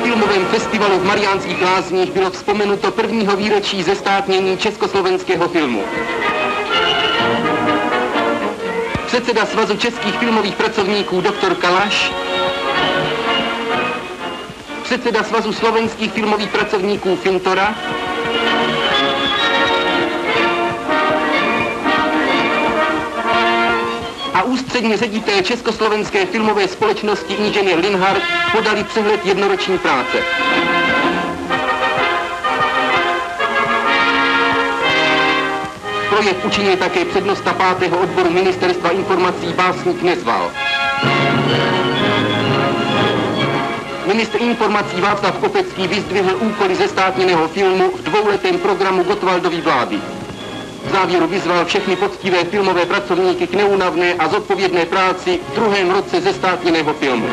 filmovém festivalu v Mariánských Lázních bylo vzpomenuto 1. výročí zestátnění československého filmu. Předseda Svazu českých filmových pracovníků dr. Kalaš, předseda Svazu slovenských filmových pracovníků Fintora, a ústřední ředitel Československé filmové společnosti inženýr Linhart podali přehled jednoroční práce. Projekt učinil také přednosta 5. odboru Ministerstva informací básník Nezval. Ministr informací Václav Kopecký vyzdvihl úkoly zestátněného filmu v 2letém programu Gottwaldovy vlády. V závěru vyzval všechny poctivé filmové pracovníky k neúnavné a zodpovědné práci v 2. roce zestátněného filmu.